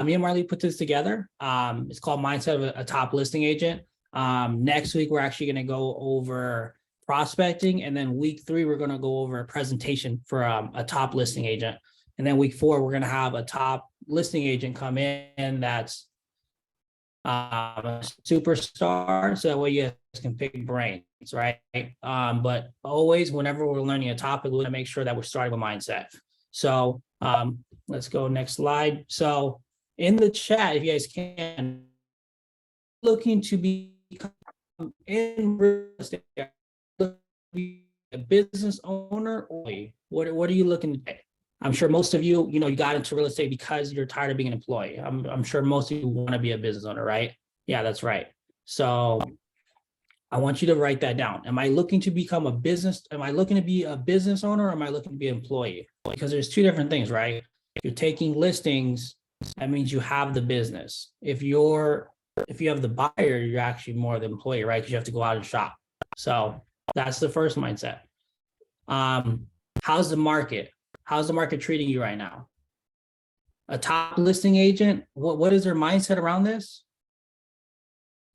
me and Marley put this together. It's called Mindset of a Top Listing Agent. Next week, we're actually going to go over prospecting. And then week 3, we're going to go over a presentation for a top listing agent. And then week 4, we're going to have a top listing agent come in that's a superstar. So that way you guys can pick brains, right? But always, whenever we're learning a topic, we want to make sure that we're starting with mindset. So let's go next slide. So in the chat, if you guys can, looking to become in real estate, a business owner, or what are you looking to do? I'm sure most of you, you got into real estate because you're tired of being an employee. I'm sure most of you want to be a business owner, right? Yeah, that's right. So I want you to write that down. Am I looking to become a business? Am I looking to be a business owner, or am I looking to be an employee? Because there's 2 different things, right? If you're taking listings, that means you have the business. If you have the buyer, you're actually more the employee, right? Because you have to go out and shop. So that's the first mindset. How's the market? How's the market treating you right now? A top listing agent, what is their mindset around this?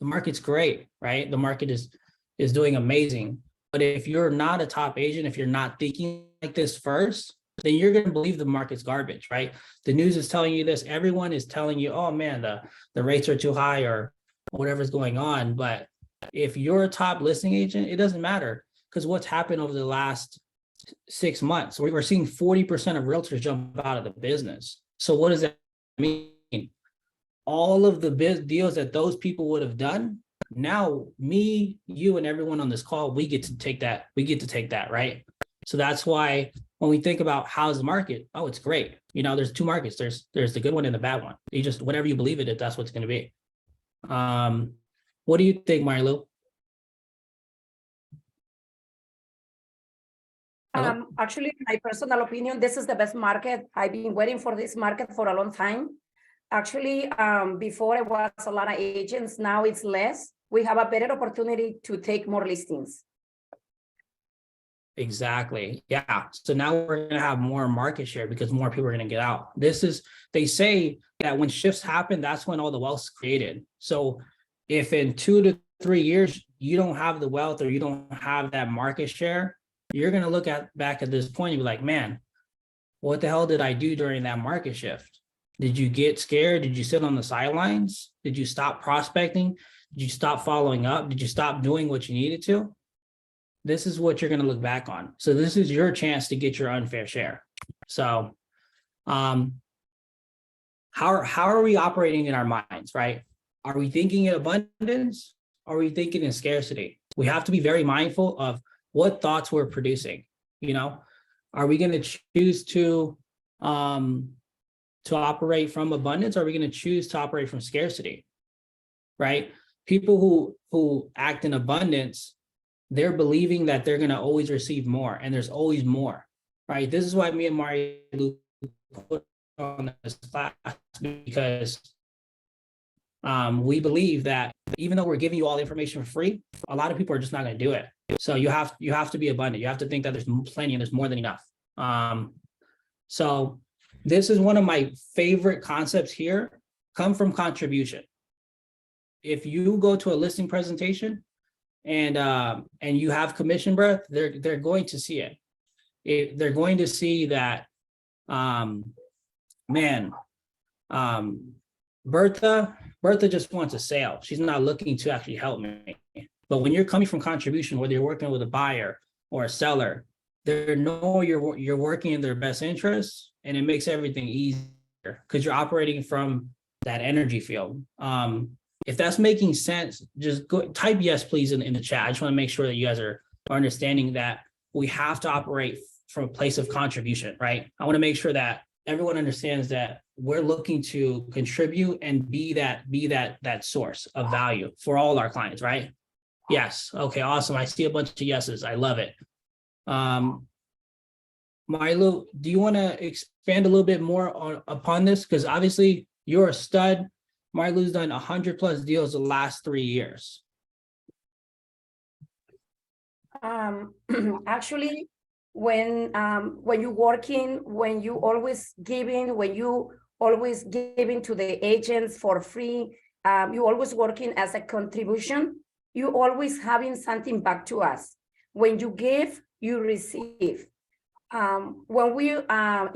The market's great, right? The market is doing amazing. But if you're not a top agent, if you're not thinking like this first, then you're going to believe the market's garbage, right? The news is telling you this. Everyone is telling you, oh man, the rates are too high or whatever's going on. But if you're a top listing agent, it doesn't matter, because what's happened over the last 6 months, we're seeing 40% of realtors jump out of the business. So what does that mean? All of the deals that those people would have done, now me, you, and everyone on this call, we get to take that. We get to take that, right? So that's why when we think about how's the market, oh, it's great. There's 2 markets. There's the good one and the bad one. You just, whatever you believe it, that's what's going to be. What do you think, Marlo? Actually, my personal opinion, this is the best market. I've been waiting for this market for a long time. Actually, before it was a lot of agents, now it's less. We have a better opportunity to take more listings. Exactly. Yeah. So now we're going to have more market share because more people are going to get out. They say that when shifts happen, that's when all the wealth is created. So if in 2 to 3 years, you don't have the wealth or you don't have that market share, you're going to look back at this point and be like, man, what the hell did I do during that market shift? Did you get scared? Did you sit on the sidelines? Did you stop prospecting? Did you stop following up? Did you stop doing what you needed to? This is what you're going to look back on. So this is your chance to get your unfair share. So how are we operating in our minds, right? Are we thinking in abundance? Are we thinking in scarcity? We have to be very mindful of what thoughts we're producing. Are we going to choose to operate from abundance? Or are we going to choose to operate from scarcity, right? People who act in abundance, they're believing that they're going to always receive more, and there's always more, right? This is why me and Mario put on this class, because we believe that even though we're giving you all the information for free, a lot of people are just not going to do it. So you have to be abundant. You have to think that there's plenty and there's more than enough. So this is one of my favorite concepts here, come from contribution. If you go to a listing presentation and you have commission breath, they're going to see it. They're going to see that, Bertha just wants a sale. She's not looking to actually help me. But when you're coming from contribution, whether you're working with a buyer or a seller, they know you're working in their best interest, and it makes everything easier because you're operating from that energy field. If that's making sense, just go type yes, please, in the chat. I just want to make sure that you guys are understanding that we have to operate from a place of contribution, right? I want to make sure that everyone understands that we're looking to contribute and be that source of value for all our clients, right? Yes. Okay, awesome. I see a bunch of yeses. I love it. Milo, do you want to expand a little bit more upon this? Because obviously you're a stud. Milo's done 100+ deals the last 3 years. Actually, when you're working, when you always giving, when you always giving to the agents for free. You always working as a contribution. You always having something back to us. When you give, you receive. When we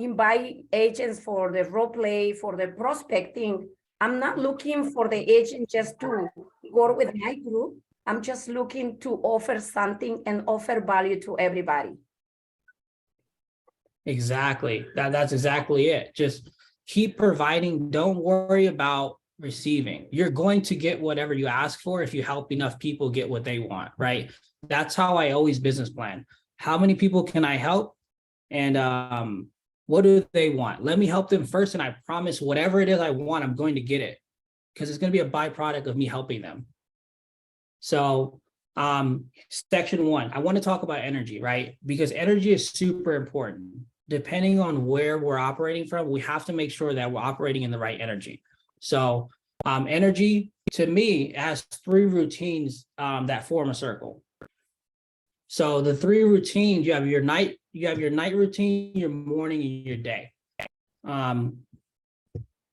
invite agents for the role play, for the prospecting, I'm not looking for the agent just to work with my group. I'm just looking to offer something and offer value to everybody. Exactly. That's exactly it. Just keep providing. Don't worry about receiving. You're going to get whatever you ask for if you help enough people get what they want, right? That's how I always business plan. How many people can I help? And what do they want? Let me help them first. And I promise whatever it is I want, I'm going to get it because it's going to be a byproduct of me helping them. So section 1, I want to talk about energy, right? Because energy is super important. Depending on where we're operating from, we have to make sure that we're operating in the right energy. So energy, to me, has 3 routines that form a circle. So the 3 routines, you have your night routine, your morning, and your day.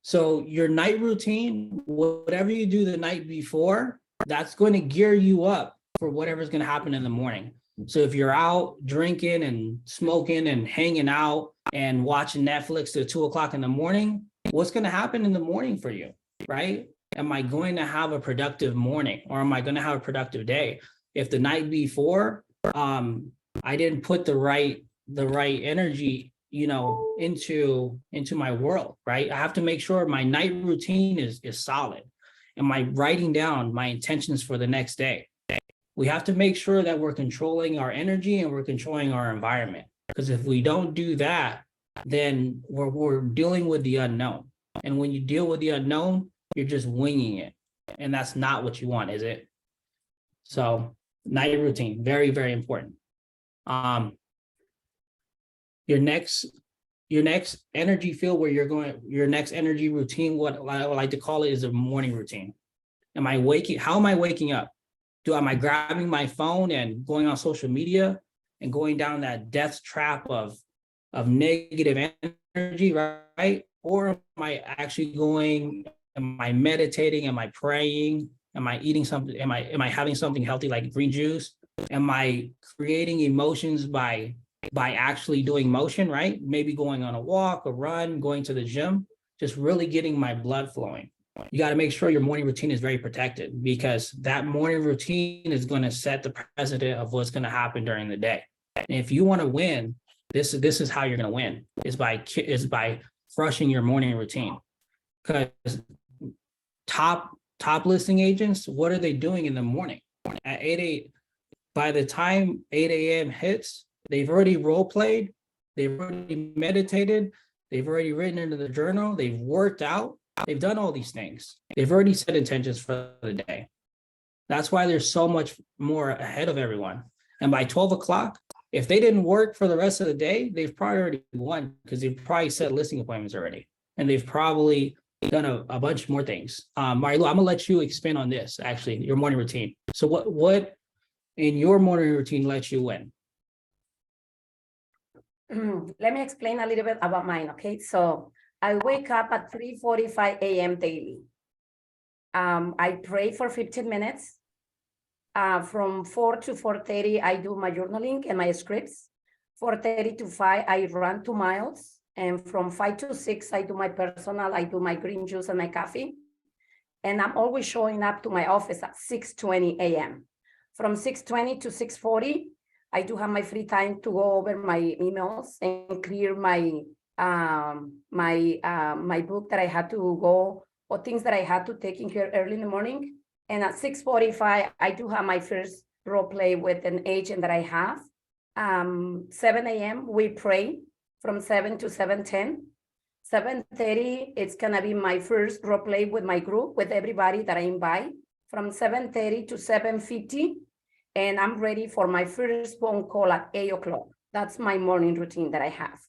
So your night routine, whatever you do the night before, that's going to gear you up for whatever's going to happen in the morning. So if you're out drinking and smoking and hanging out and watching Netflix till 2 o'clock in the morning, what's going to happen in the morning for you, right? Am I going to have a productive morning, or am I going to have a productive day? If the night before, I didn't put the right energy, into my world, right? I have to make sure my night routine is solid. Am I writing down my intentions for the next day? We have to make sure that we're controlling our energy and we're controlling our environment. Because if we don't do that, then we're dealing with the unknown. And when you deal with the unknown, you're just winging it. And that's not what you want, is it? So night routine, very, very important. Your next energy field where you're going, your next energy routine, what I would like to call it, is a morning routine. How am I waking up? Am I grabbing my phone and going on social media and going down that death trap of negative energy, right? Or am I actually am I meditating? Am I praying? Am I eating something? Am I having something healthy like green juice? Am I creating emotions by actually doing motion, right? Maybe going on a walk, a run, going to the gym, just really getting my blood flowing. You got to make sure your morning routine is very protected, because that morning routine is going to set the precedent of what's going to happen during the day. And if you want to win, this is how you're going to win, is by crushing your morning routine. Because top listing agents, what are they doing in the morning? At 8 by the time 8 a.m. hits, they've already role played, they've already meditated, they've already written into the journal, they've worked out, they've done all these things. They've already set intentions for the day. That's why there's so much more ahead of everyone. And by 12 o'clock, if they didn't work for the rest of the day, they've probably already won, because they've probably set listing appointments already. And they've probably done a bunch more things. Marilu, I'm gonna let you expand on this, actually, your morning routine. So what in your morning routine lets you win? Let me explain a little bit about mine, okay? So I wake up at 3:45 a.m. daily. I pray for 15 minutes. From 4 to 4:30, I do my journaling and my scripts. 4:30 to 5, I run 2 miles. And from 5 to 6, I do my personal, I do my green juice and my coffee. And I'm always showing up to my office at 6:20 a.m. From 6:20 to 6:40, I do have my free time to go over my emails and clear my my book that I had to go, or things that I had to take in here early in the morning. And at 6:45, I do have my first role play with an agent that I have. 7 a.m. we pray from 7 to 7:10. 7:30, it's gonna be my first role play with my group, with everybody that I invite, from 7:30 to 7:50. And I'm ready for my first phone call at 8 o'clock. That's my morning routine that I have.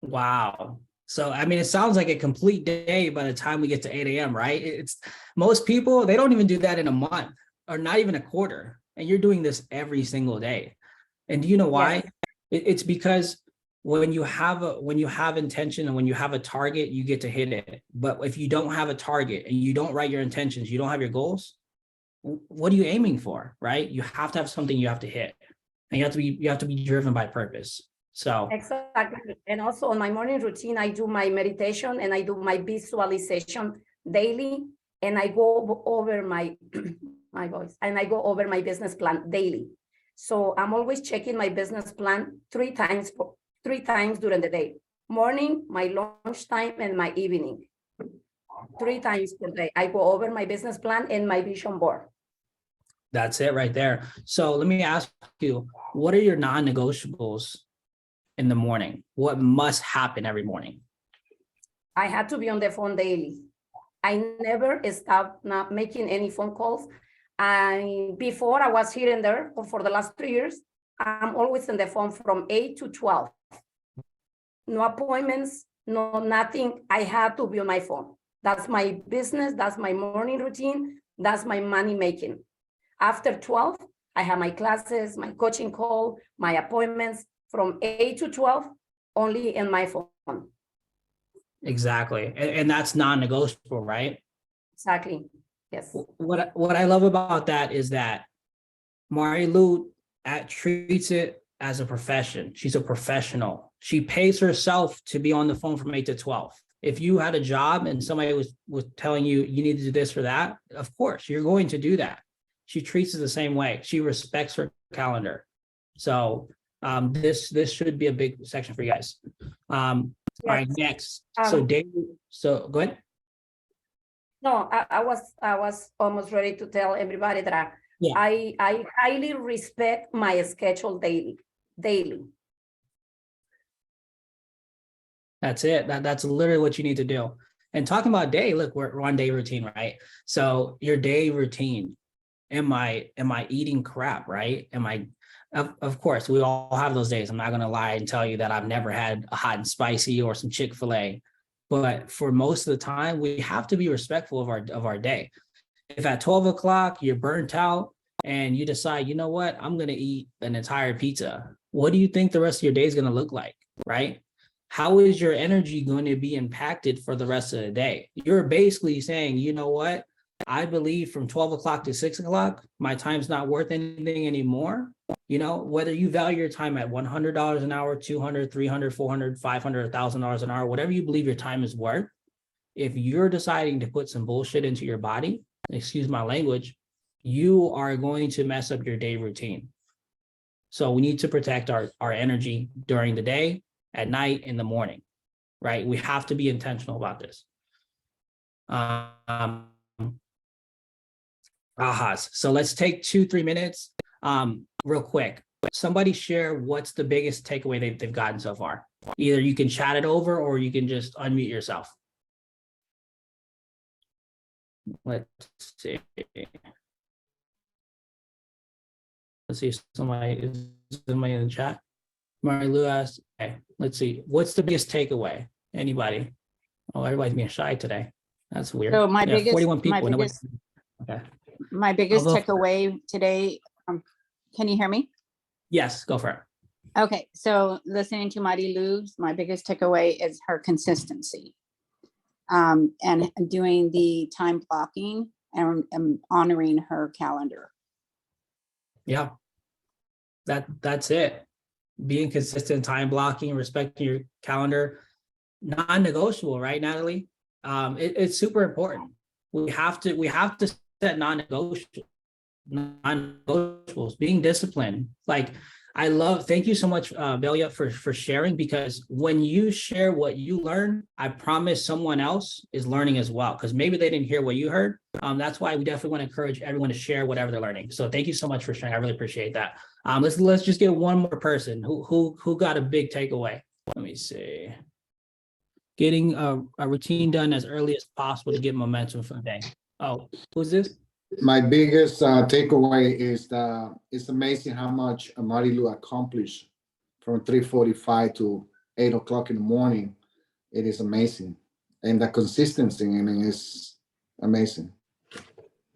Wow. So, I mean, it sounds like a complete day by the time we get to 8 a.m., right? It's most people, they don't even do that in a month, or not even a quarter. And you're doing this every single day. And do you know why? Yes. It's because when you have intention and when you have a target, you get to hit it. But if you don't have a target and you don't write your intentions, you don't have your goals, what are you aiming for, right? You have to have something you have to hit, and you have to be driven by purpose. So exactly. And also on my morning routine, I do my meditation and I do my visualization daily, and I go over my my voice, and I go over my business plan daily. So I'm always checking my business plan three times during the day: morning, my lunchtime, and my evening. 3 times per day, I go over my business plan and my vision board. that's it right there. So let me ask you, what are your non-negotiables in the morning? What must happen every morning? I had to be on the phone daily. I never stopped not making any phone calls. Before I was here and there, but for the last 3 years, I'm always on the phone from 8 to 12. No appointments, no nothing. I had to be on my phone. That's my business. That's my morning routine. That's my money making. After 12, I have my classes, my coaching call, my appointments from 8 to 12, only in my phone. Exactly. And that's non-negotiable, right? Exactly. Yes. What I love about that is that Mari Lou treats it as a profession. She's a professional. She pays herself to be on the phone from 8 to 12. If you had a job and somebody was telling you you need to do this or that, of course, you're going to do that. She treats it the same way. She respects her calendar. So this should be a big section for you guys. All right, next. So David, so go ahead. No, I was almost ready to tell everybody that Yeah. I highly respect my schedule daily. That's it. That's literally what you need to do. And talking about day, look, we're on day routine, right? So your day routine, am I eating crap, right? Of course, we all have those days. I'm not gonna lie and tell you that I've never had a hot and spicy or some Chick-fil-A. But for most of the time, we have to be respectful of our day. If at 12 o'clock you're burnt out and you decide, you know what, I'm gonna eat an entire pizza, what do you think the rest of your day is gonna look like, right? How is your energy going to be impacted for the rest of the day? You're basically saying, you know what, I believe from 12 o'clock to 6 o'clock, my time's not worth anything anymore. You know, whether you value your time at $100 an hour, 200, 300, 400, 500, $1,000 an hour, whatever you believe your time is worth, if you're deciding to put some bullshit into your body, excuse my language, you are going to mess up your day routine. So we need to protect our energy during the day, at night, in the morning, right? We have to be intentional about this. Ahas. So let's take 2-3 minutes real quick. Somebody share what's the biggest takeaway they've gotten so far. Either you can chat it over or you can just unmute yourself. Let's see. Let's see if somebody in the chat. Mari Lou asked, okay, let's see. What's the biggest takeaway? Anybody? Oh, everybody's being shy today. That's weird. So my biggest, 41 people. okay. My biggest takeaway today, can you hear me? Yes, go for it. Okay, so listening to Mari Lou, my biggest takeaway is her consistency. And doing the time blocking and honoring her calendar. Yeah, that's it. Being consistent, time blocking, respecting your calendar, non-negotiable, right, Natalie? It's super important. We have to set non-negotiables, being disciplined. Like, thank you so much, Belia, for sharing, because when you share what you learn, I promise someone else is learning as well, because maybe they didn't hear what you heard. That's why we definitely want to encourage everyone to share whatever they're learning. So thank you so much for sharing. I really appreciate that. Let's just get one more person who got a big takeaway. Let me see. Getting a routine done as early as possible to get momentum for the day. Oh, who's this? My biggest takeaway is that it's amazing how much Mari Lou accomplished from 3:45 to 8 o'clock in the morning. It is amazing. And the consistency, I mean, is amazing.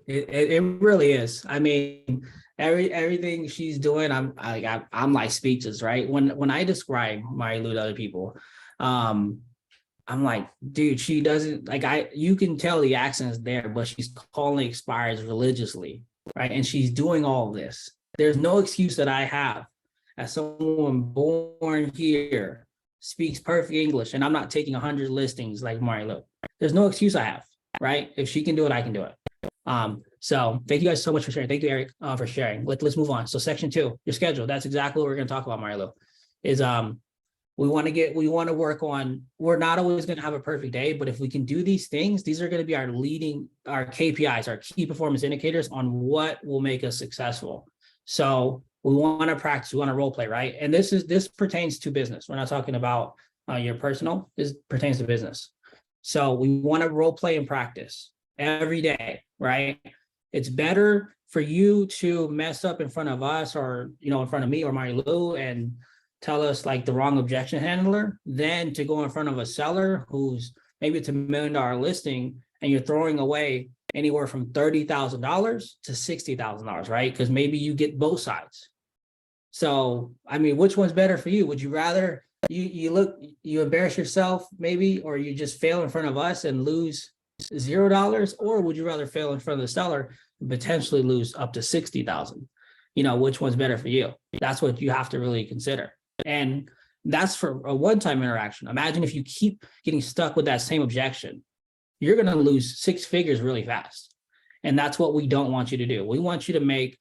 It really is. I mean, everything she's doing, I'm like speechless, right? When I describe Marilu to other people, I'm like, dude, she doesn't like you can tell the accent is there, but she's calling expires religiously, right? And she's doing all of this. There's no excuse that I have as someone born here, speaks perfect English, and I'm not taking 100 listings like Marilu. There's no excuse I have, right? If she can do it, I can do it. So thank you guys so much for sharing. Thank you, Eric, for sharing. Let's move on. So section 2, your schedule. That's exactly what we're going to talk about, Marilu. Is we want to work on, we're not always going to have a perfect day, but if we can do these things, these are going to be our KPIs, our key performance indicators on what will make us successful. So we want to practice, we want to role play, right? And this pertains to business. We're not talking about your personal, this pertains to business. So we want to role play and practice every day, right? It's better for you to mess up in front of us or, in front of me or Marilu and tell us like the wrong objection handler than to go in front of a seller who's maybe it's $1 million listing and you're throwing away anywhere from $30,000 to $60,000, right? Because maybe you get both sides. So, I mean, which one's better for you? Would you rather you embarrass yourself maybe, or you just fail in front of us and lose $0, or would you rather fail in front of the seller and potentially lose up to 60,000? Which one's better for you? That's what you have to really consider. And that's for a one-time interaction. Imagine if you keep getting stuck with that same objection, you're going to lose 6 figures really fast. And that's what we don't want you to do. We want you to make,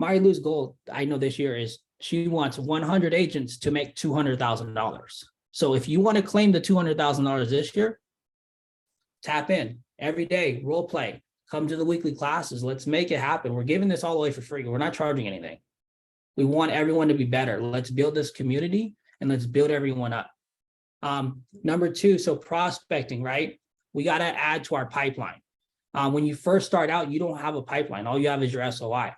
Marilu's goal, I know this year is she wants 100 agents to make $200,000. So if you want to claim the $200,000 this year, tap in every day, role play, come to the weekly classes. Let's make it happen. We're giving this all the way for free. We're not charging anything. We want everyone to be better. Let's build this community and let's build everyone up. Number 2, so prospecting, right? We got to add to our pipeline. When you first start out, you don't have a pipeline. All you have is your SOI.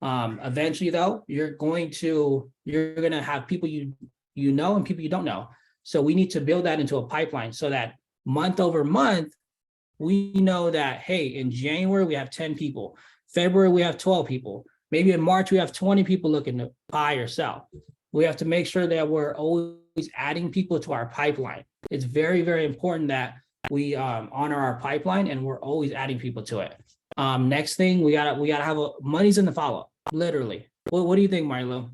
Eventually though, you're going to have people you know and people you don't know. So we need to build that into a pipeline so that month over month, we know that, hey, in January, we have 10 people. February, we have 12 people. Maybe in March, we have 20 people looking to buy or sell. We have to make sure that we're always adding people to our pipeline. It's very, very important that we honor our pipeline and we're always adding people to it. Next thing, we gotta have money's in the follow-up, literally. What do you think, Marilu?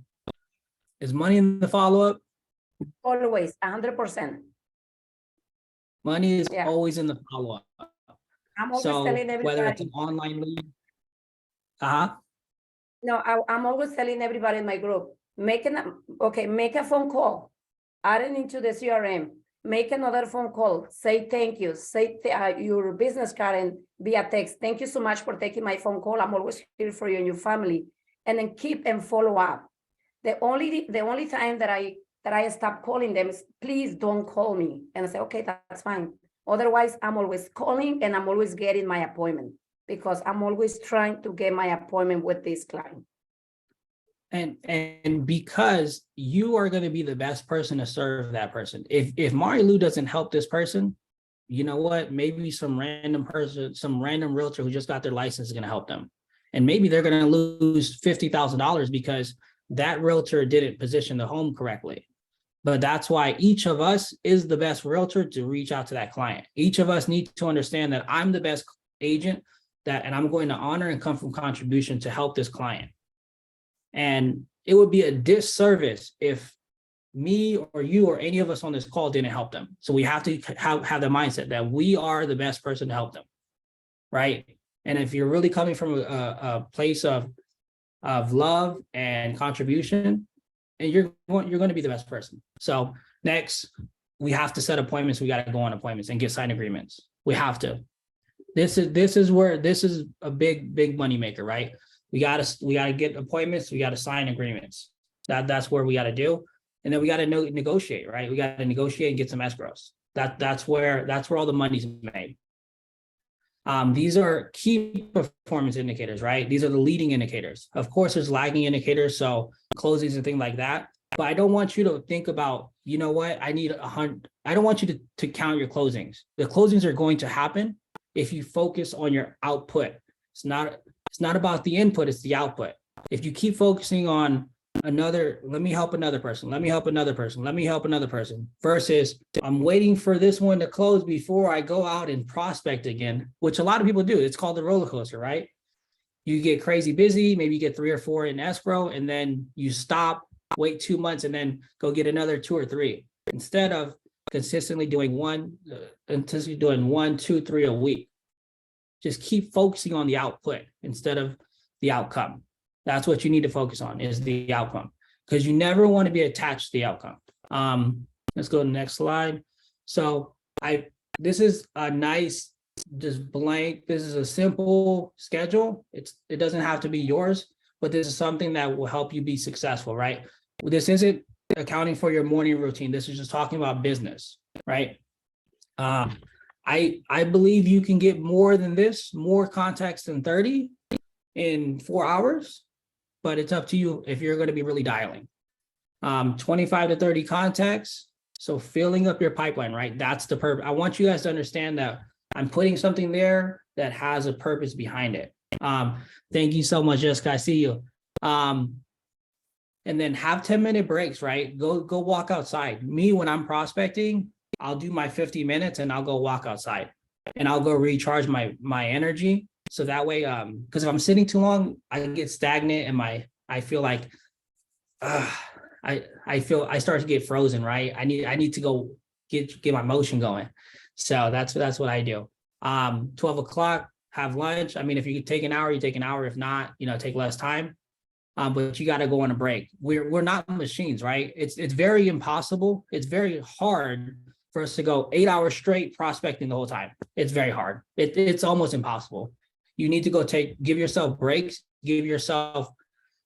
Is money in the follow-up? Always, 100%. Money is always in the follow-up. I'm always telling everybody. Whether it's an online lead. No, I'm always telling everybody in my group, make a phone call, add it into the CRM, make another phone call, say thank you, say your business card and via text. Thank you so much for taking my phone call. I'm always here for you and your family. And then keep and follow up. The only time that I stop calling them is please don't call me. And I say, okay, that's fine. Otherwise, I'm always calling and I'm always getting my appointment because I'm always trying to get my appointment with this client. And because you are going to be the best person to serve that person. If Marilu doesn't help this person, you know what? Maybe some random person, some random realtor who just got their license is going to help them. And maybe they're going to lose $50,000 because that realtor didn't position the home correctly. But that's why each of us is the best realtor to reach out to that client. Each of us needs to understand that I'm the best agent and I'm going to honor and come from contribution to help this client. And it would be a disservice if me or you or any of us on this call didn't help them. So we have to have the mindset that we are the best person to help them, right? And if you're really coming from a place of love and contribution, and you're going to be the best person. So next, we have to set appointments. We got to go on appointments and get signed agreements. We have to. This is a big money maker, right? We gotta get appointments. We got to sign agreements. That's where we got to do, and then we got to negotiate, right? We got to negotiate and get some escrows. That's where all the money's made. These are key performance indicators, right? These are the leading indicators. Of course, there's lagging indicators, so closings and things like that. But I don't want you to think about, you know what, I need 100. I don't want you to count your closings. The closings are going to happen if you focus on your output. It's not about the input, it's the output. If you keep focusing on let me help another person, let me help another person, let me help another person, versus I'm waiting for this one to close before I go out and prospect again, which a lot of people do. It's called the roller coaster, right? You get crazy busy, maybe you get 3 or 4 in escrow, and then you stop, wait 2 months, and then go get another 2 or 3. Instead of consistently doing 1, 2, 3 a week. Just keep focusing on the output instead of the outcome. That's what you need to focus on, is the outcome, because you never want to be attached to the outcome. Let's go to the next slide. So this is a nice, just blank. This is a simple schedule. It doesn't have to be yours, but this is something that will help you be successful, right? This isn't accounting for your morning routine. This is just talking about business, right? I believe you can get more than this, more context than 30 in 4 hours, but it's up to you if you're going to be really dialing. 25 to 30 contacts. So filling up your pipeline, right? That's the purpose. I want you guys to understand that I'm putting something there that has a purpose behind it. Thank you so much, Jessica. I see you. And then have 10-minute breaks, right? Go walk outside. Me, when I'm prospecting, I'll do my 50 minutes and I'll go walk outside and I'll go recharge my energy. So that way, because if I'm sitting too long, I get stagnant and I feel like I start to get frozen, right? I need to go get my motion going. So that's what I do. 12 o'clock, have lunch. I mean, if you could take an hour, you take an hour. If not, take less time. But you got to go on a break. We're not machines, right? It's very impossible. It's very hard for us to go 8 hours straight prospecting the whole time. It's very hard. It's almost impossible. You need to go give yourself breaks, give yourself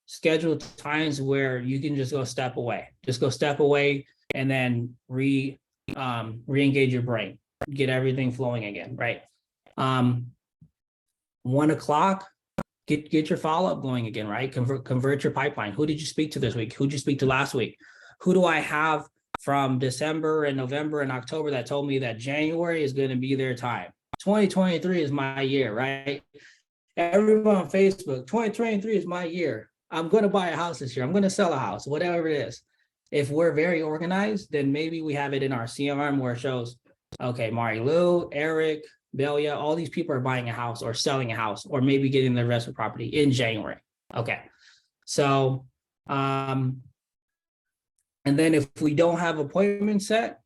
scheduled times where you can just go step away. Just go step away and then re-engage your brain, get everything flowing again, right? 1 o'clock, get your follow-up going again, right? Convert your pipeline. Who did you speak to this week? Who did you speak to last week? Who do I have from December and November and October that told me that January is going to be their time? 2023 is my year, right? Everyone on Facebook, 2023 is my year. I'm going to buy a house this year. I'm going to sell a house, whatever it is. If we're very organized, then maybe we have it in our CRM where it shows, okay, Mari Lou, Eric, Belia, all these people are buying a house or selling a house or maybe getting their investment property in January. Okay. So, and then if we don't have appointments set,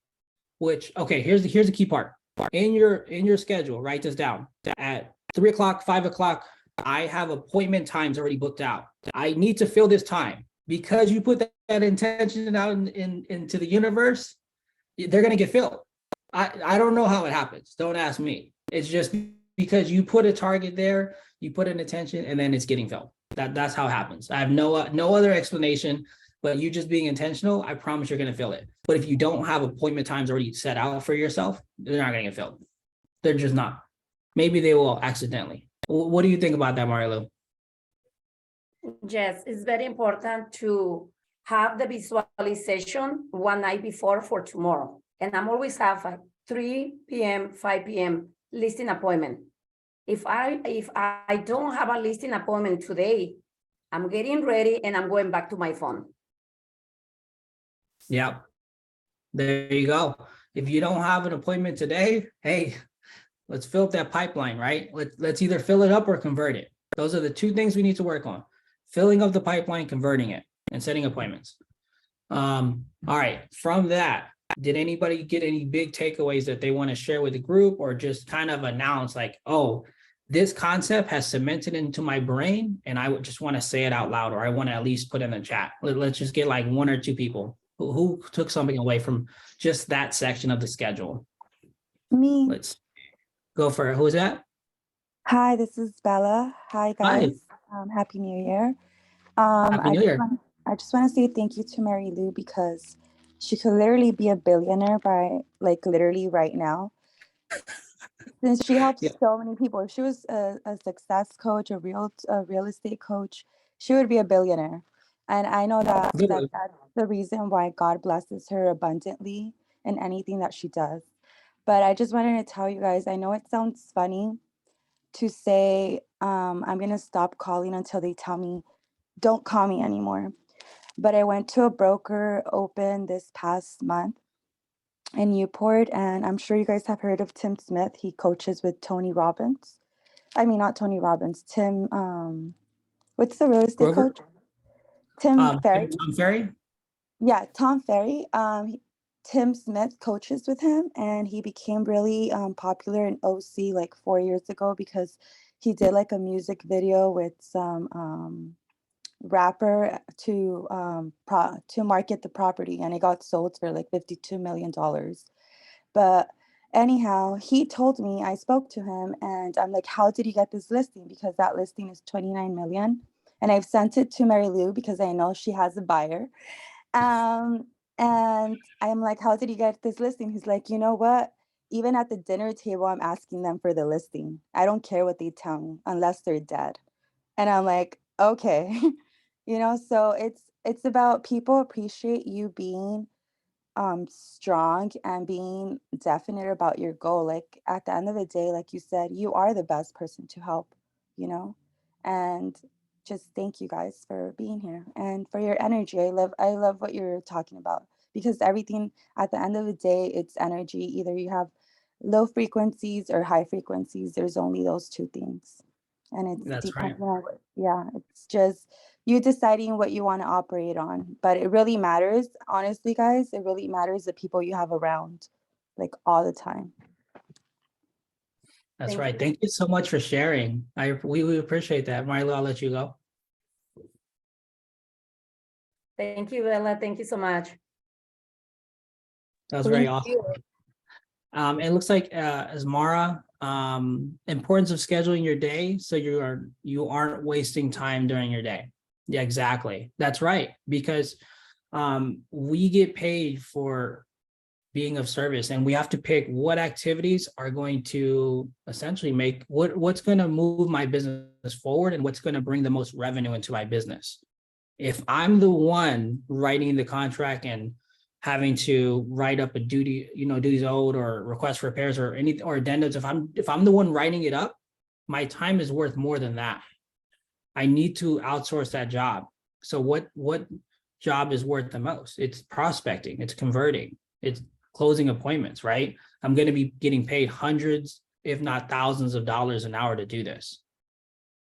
which, okay, here's the key part. In your schedule, write this down. At 3 o'clock, 5 o'clock, I have appointment times already booked out. I need to fill this time because you put that intention out into the universe, they're going to get filled. I don't know how it happens. Don't ask me. It's just because you put a target there, you put an intention, and then it's getting filled. That's how it happens. I have no other explanation, but you just being intentional, I promise you're going to fill it. But if you don't have appointment times already set out for yourself, they're not going to get filled. They're just not. Maybe they will accidentally. What do you think about that, Marilu? Yes, it's very important to have the visualization one night before for tomorrow. And I'm always have a 3 p.m., 5 p.m. listing appointment. If I don't have a listing appointment today, I'm getting ready and I'm going back to my phone. Yeah, there you go. If you don't have an appointment today, hey, let's fill up that pipeline, right? Let's either fill it up or convert it. Those are the 2 things we need to work on. Filling up the pipeline, converting it, and setting appointments. All right, from that, did anybody get any big takeaways that they want to share with the group or just kind of announce like, oh, this concept has cemented into my brain and I would just want to say it out loud or I want to at least put in the chat. Let's just get like 1 or 2 people who took something away from just that section of the schedule. Me. Let's go for it. Who is that? Hi, this is Bella. Hi, guys. Happy New Year. Happy New Year. I just want to say thank you to Mary Lou because she could literally be a billionaire by like literally right now. Since she helps so many people. If she was a success coach, a real estate coach, she would be a billionaire. And I know that that's the reason why God blesses her abundantly in anything that she does. But I just wanted to tell you guys, I know it sounds funny to say I'm going to stop calling until they tell me don't call me anymore. But I went to a broker open this past month in Newport, and I'm sure you guys have heard of Tim Smith. He coaches with Tony Robbins. I mean, not Tony Robbins, Tim, what's the real estate Grover? coach? Tim Ferry. Tom Ferry? Yeah, Tom Ferry. Tim Smith coaches with him, and he became really popular in OC like 4 years ago because he did like a music video with some rapper to market the property, and it got sold for like $52 million. But anyhow, he told me, I spoke to him, and I'm like, how did you get this listing? Because that listing is 29 million. And I've sent it to Mary Lou because I know she has a buyer. And I'm like, how did you get this listing? He's like, you know what? Even at the dinner table, I'm asking them for the listing. I don't care what they tell me unless they're dead. And I'm like, okay. So it's about people appreciate you being strong and being definite about your goal. Like at the end of the day, like you said, you are the best person to help, and just thank you guys for being here and for your energy. I love what you're talking about, because everything at the end of the day, it's energy. Either you have low frequencies or high frequencies. There's only those two things. And it's That's right. depending on it's just you deciding what you want to operate on. But it really matters, honestly, guys. It really matters the people you have around, like all the time. That's Thank right. you. Thank you so much for sharing. We appreciate that. Marlo, I'll let you go. Thank you, Bella. Thank you so much. That was very Thank awesome. you. It looks like Asmara, importance of scheduling your day so you aren't wasting time during your day. Yeah, exactly. That's right. Because we get paid for being of service, and we have to pick what activities are going to essentially make what's going to move my business forward and what's going to bring the most revenue into my business. If I'm the one writing the contract and having to write up a duties owed or request for repairs or addendums, if I'm the one writing it up, my time is worth more than that. I need to outsource that job. So what job is worth the most? It's prospecting, it's converting, it's closing appointments, right? I'm going to be getting paid hundreds, if not thousands of dollars an hour to do this,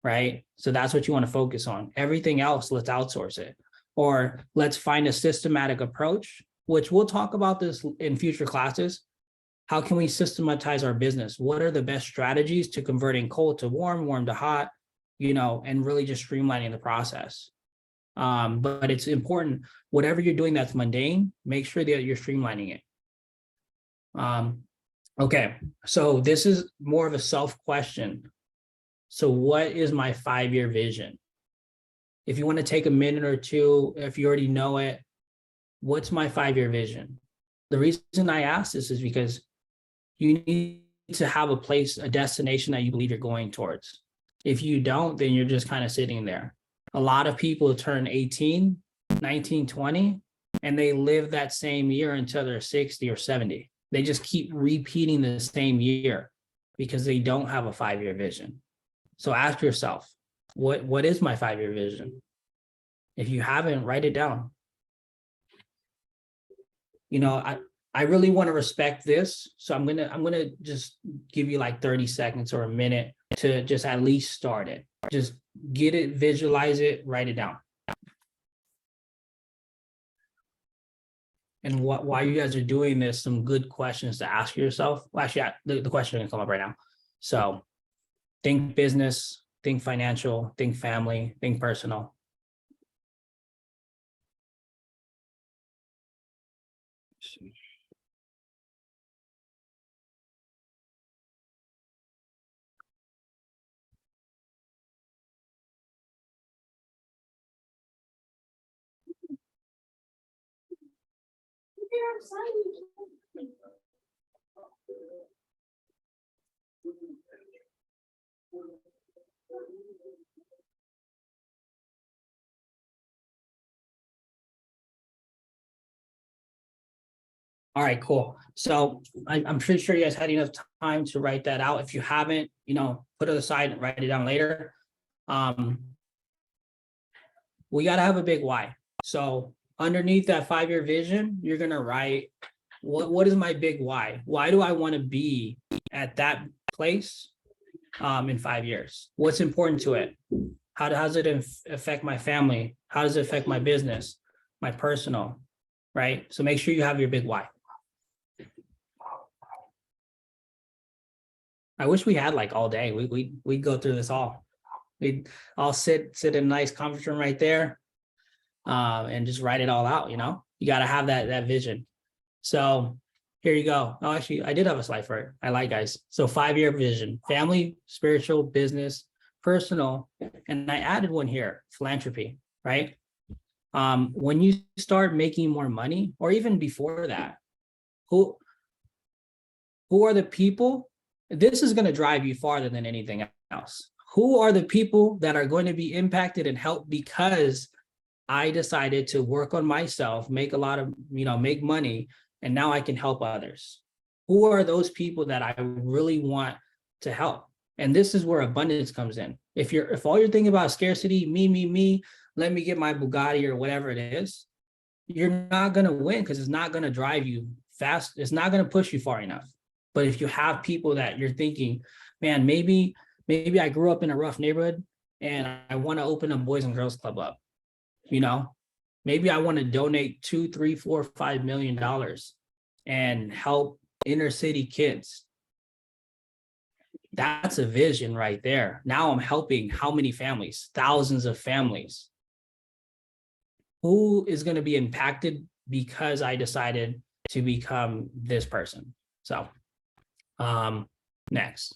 right? So that's what you want to focus on. Everything else, let's outsource it, or let's find a systematic approach, which we'll talk about this in future classes. How can we systematize our business? What are the best strategies to converting cold to warm, warm to hot, and really just streamlining the process. But it's important, whatever you're doing that's mundane, make sure that you're streamlining it. Okay, so this is more of a self question. So what is my 5-year vision? If you want to take a minute or two, if you already know it, what's my 5-year vision? The reason I ask this is because you need to have a place, a destination that you believe you're going towards. If you don't, then you're just kind of sitting there. A lot of people turn 18, 19, 20, and they live that same year until they're 60 or 70. They just keep repeating the same year because they don't have a 5-year vision. So ask yourself, what is my 5-year vision? If you haven't, write it down. I really want to respect this. So I'm gonna just give you like 30 seconds or a minute to just at least start it. Just get it, visualize it, write it down. And while you guys are doing this, some good questions to ask yourself. Well, actually, the question can come up right now. So think business, think financial, think family, think personal. All right, cool. So I'm pretty sure you guys had enough time to write that out. If you haven't, put it aside and write it down later. we got to have a big why. So underneath that 5-year vision, you're going to write, what is my big why? Why do I want to be at that place in 5 years? What's important to it? How does it affect my family? How does it affect my business, my personal, right? So make sure you have your big why. I wish we had like all day. We'd go through this all. We'd all sit in a nice conference room right there, and just write it all out. You know, you got to have that vision. So here you go. Oh, actually, I did have a slide for it. I like, guys. So 5-year vision: family, spiritual, business, personal, and I added one here: philanthropy. Right? When you start making more money, or even before that, who are the people? This is going to drive you farther than anything else. Who are the people that are going to be impacted and helped because I decided to work on myself, make a lot of, make money, and now I can help others? Who are those people that I really want to help? And this is where abundance comes in. If all you're thinking about scarcity, me, let me get my Bugatti or whatever it is, you're not going to win, because it's not going to drive you fast. It's not going to push you far enough. But if you have people that you're thinking, man, maybe I grew up in a rough neighborhood and I want to open a Boys and Girls Club up, maybe I want to donate $2, $3, $4, $5 million and help inner city kids. That's a vision right there. Now I'm helping how many families? Thousands of families. Who is going to be impacted because I decided to become this person? So next,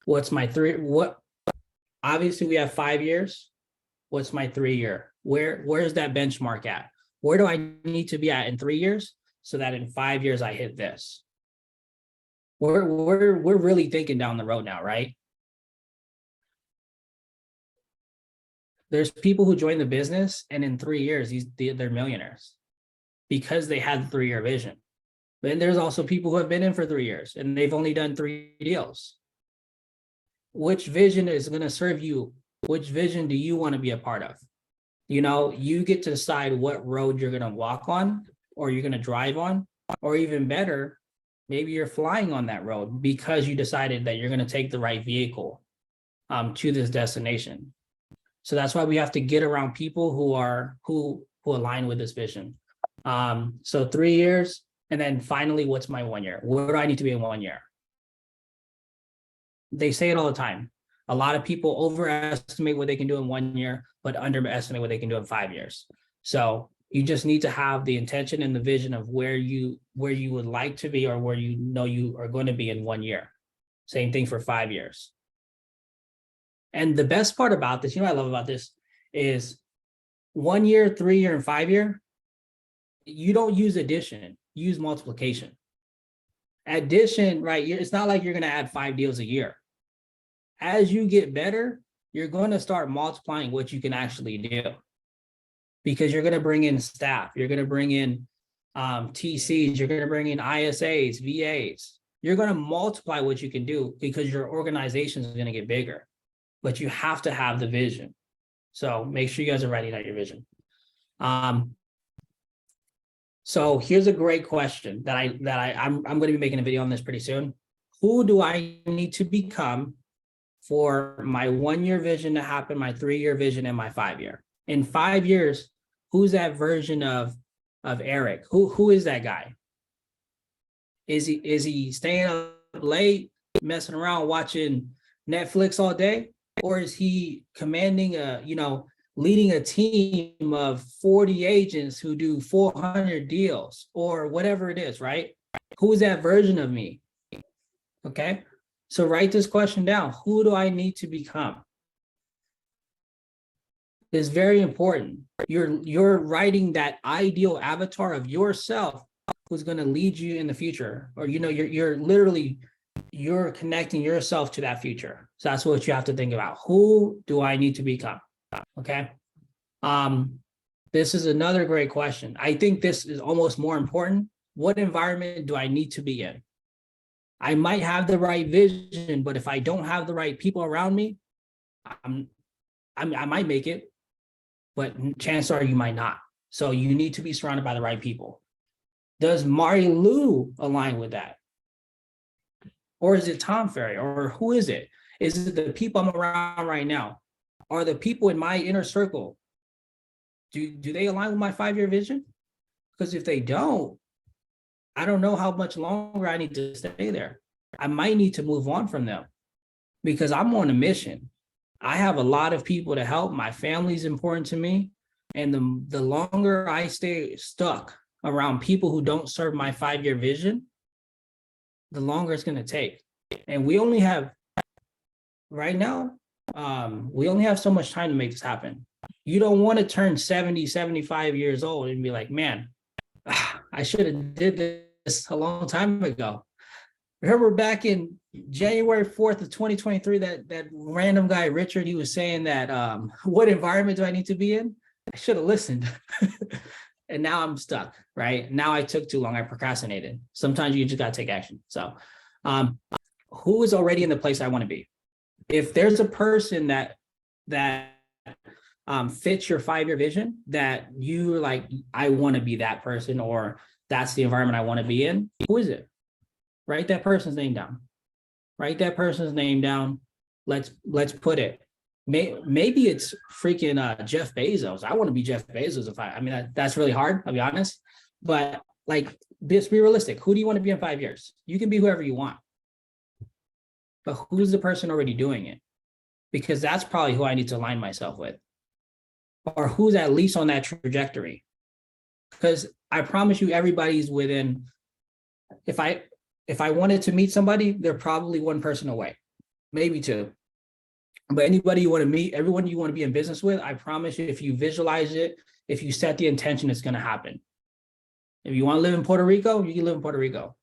what's my obviously we have 5 years. What's my 3-year? Where's that benchmark at? Where do I need to be at in 3 years so that in 5 years I hit this? We're really thinking down the road now, right? There's people who join the business and in 3 years they're millionaires because they had the 3-year vision. Then there's also people who have been in for 3 years and they've only done 3 deals. Which vision is going to serve you? Which vision do you want to be a part of? You get to decide what road you're going to walk on, or you're going to drive on, or even better, maybe you're flying on that road because you decided that you're going to take the right vehicle to this destination. So that's why we have to get around people who align with this vision. So 3 years. And then finally, what's my 1 year? Where do I need to be in 1 year? They say it all the time. A lot of people overestimate what they can do in 1 year, but underestimate what they can do in 5 years. So you just need to have the intention and the vision of where you would like to be, or where you are going to be in 1 year. Same thing for 5 years. And the best part about this, what I love about this is 1 year, 3 year, and 5 year, you don't use addition, you use multiplication. Addition, right? It's not like you're going to add 5 deals a year. As you get better, you're going to start multiplying what you can actually do, because you're going to bring in staff, you're going to bring in TCs, you're going to bring in ISAs, VAs. You're going to multiply what you can do because your organization is going to get bigger, but you have to have the vision. So make sure you guys are writing out your vision. So here's a great question that I'm going to be making a video on this pretty soon. Who do I need to become for my 1 year vision to happen, my 3 year vision, and my 5 year? In 5 years, who's that version of Eric? Who is that guy? Is he staying up late, messing around, watching Netflix all day? Or is he commanding leading a team of 40 agents who do 400 deals, or whatever it is, right? Who is that version of me? Okay. So write this question down. Who do I need to become? It's very important. You're writing that ideal avatar of yourself who's going to lead you in the future, or you're connecting yourself to that future. So that's what you have to think about. Who do I need to become? Okay. This is another great question. I think this is almost more important. What environment do I need to be in? I might have the right vision, but if I don't have the right people around me, I might make it, but chances are you might not. So you need to be surrounded by the right people. Does Mari Lou align with that? Or is it Tom Ferry? Or who is it? Is it the people I'm around right now? Are the people in my inner circle, do they align with my 5-year vision? Because if they don't, I don't know how much longer I need to stay there. I might need to move on from them because I'm on a mission. I have a lot of people to help. My family's important to me. And the longer I stay stuck around people who don't serve my 5-year vision, the longer it's going to take. And we only have, right now, we only have so much time to make this happen. You don't want to turn 70, 75 years old and be like, man, I should have did this a long time ago. Remember back in January 4th of 2023, that random guy, Richard, he was saying that, what environment do I need to be in? I should have listened. And now I'm stuck, right? Now I took too long. I procrastinated. Sometimes you just got to take action. So who is already in the place I want to be? If there's a person that fits your 5-year vision, that you like, I want to be that person, or that's the environment I want to be in, who is it? Write that person's name down. Write that person's name down. Let's put it. Maybe it's freaking Jeff Bezos. I want to be Jeff Bezos. I mean, that's really hard, I'll be honest. But like, just be realistic. Who do you want to be in 5 years? You can be whoever you want. But who's the person already doing it? Because that's probably who I need to align myself with. Or who's at least on that trajectory. Because I promise you, everybody's within, if I wanted to meet somebody, they're probably one person away, maybe two. But anybody you want to meet, everyone you want to be in business with, I promise you, if you visualize it, if you set the intention, it's going to happen. If you want to live in Puerto Rico, you can live in Puerto Rico,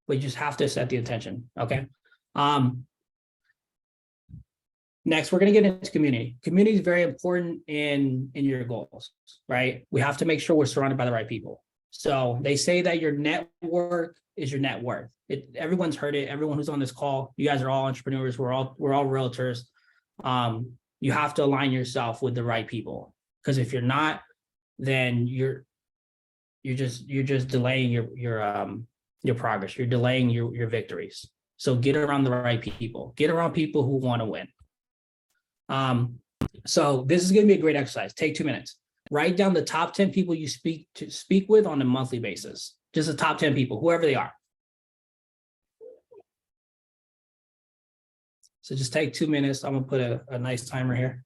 but you just have to set the intention. Okay. Next, we're going to get into community. Community is very important in your goals, right? We have to make sure we're surrounded by the right people. So they say that your network is your net worth. Everyone's heard it. Everyone who's on this call, you guys are all entrepreneurs. We're all realtors. You have to align yourself with the right people, because if you're not, then you're just delaying your progress. You're delaying your victories. So get around the right people. Get around people who want to win. So this is going to be a great exercise. Take 2 minutes. Write down the top 10 people you speak with on a monthly basis. Just the top 10 people, whoever they are. So just take 2 minutes. I'm gonna put a nice timer here.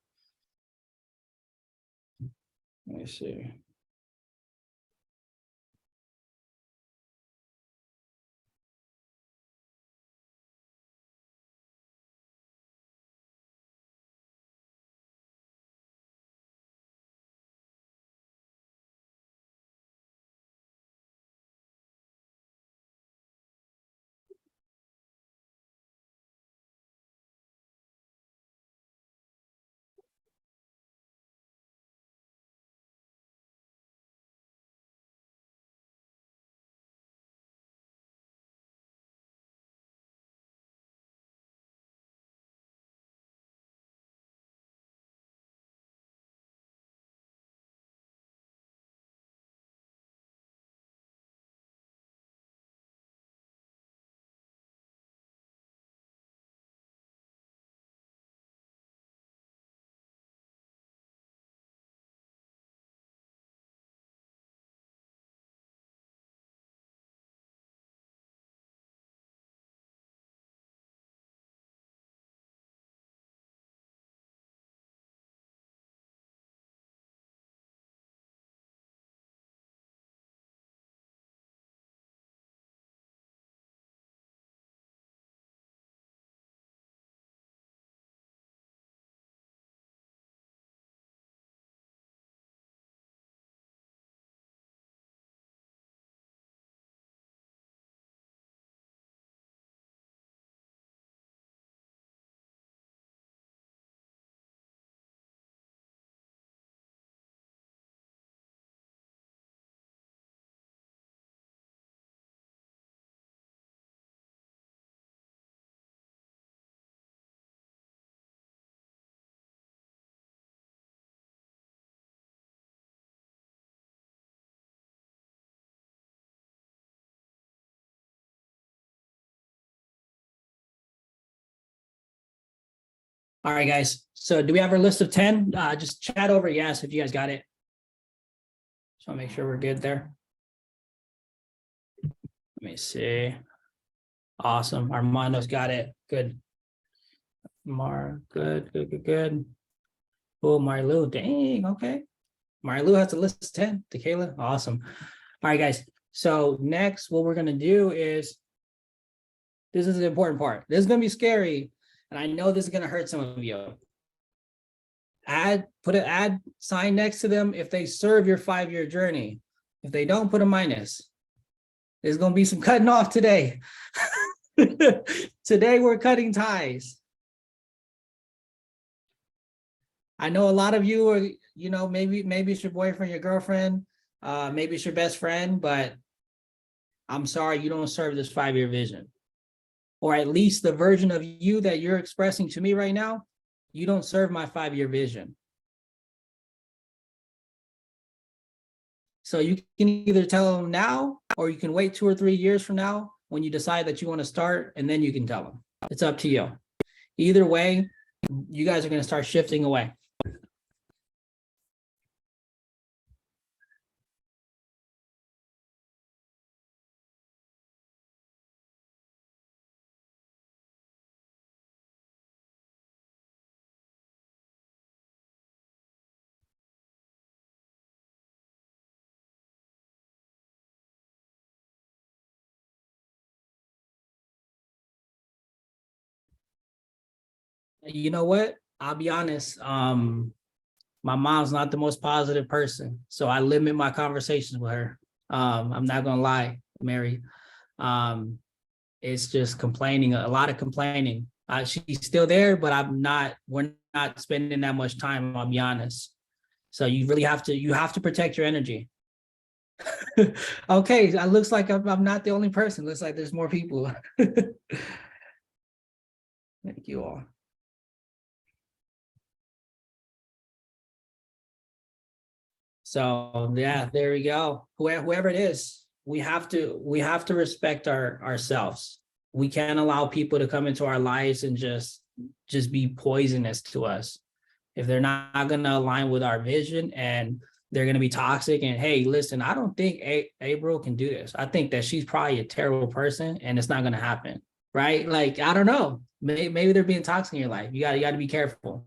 Let me see. All right, guys. So do we have our list of 10? Just chat over yes if you guys got it. Just want to make sure we're good there. Let me see. Awesome. Armando's got it. Good. Good. Oh, Marilu. Dang. Okay. Marilu has a list of 10. Tequila. Awesome. All right, guys. So next, what we're going to do is, this is the important part. This is going to be scary. And I know this is going to hurt some of you. Put an add sign next to them if they serve your 5-year journey. If they don't, put a minus. There's going to be some cutting off today. Today, we're cutting ties. I know a lot of you are, you know, maybe it's your boyfriend, your girlfriend, maybe it's your best friend, but I'm sorry, you don't serve this 5-year vision. Or at least the version of you that you're expressing to me right now, you don't serve my 5-year vision. So you can either tell them now, or you can wait 2 or 3 years from now when you decide that you want to start, and then you can tell them. It's up to you. Either way, you guys are going to start shifting away. You know what? I'll be honest. My mom's not the most positive person, so I limit my conversations with her. I'm not gonna lie, Mary. It's just complaining, a lot of complaining. She's still there, but we're not spending that much time, I'll be honest. So you really have to protect your energy. Okay, it looks like I'm not the only person. Looks like there's more people. Thank you all. So yeah, there we go. Whoever it is, we have to respect ourselves. We can't allow people to come into our lives and just be poisonous to us. If they're not going to align with our vision and they're going to be toxic, and hey, listen, I don't think April can do this. I think that she's probably a terrible person and it's not going to happen. Right? Like, I don't know. Maybe they're being toxic in your life. You got to be careful.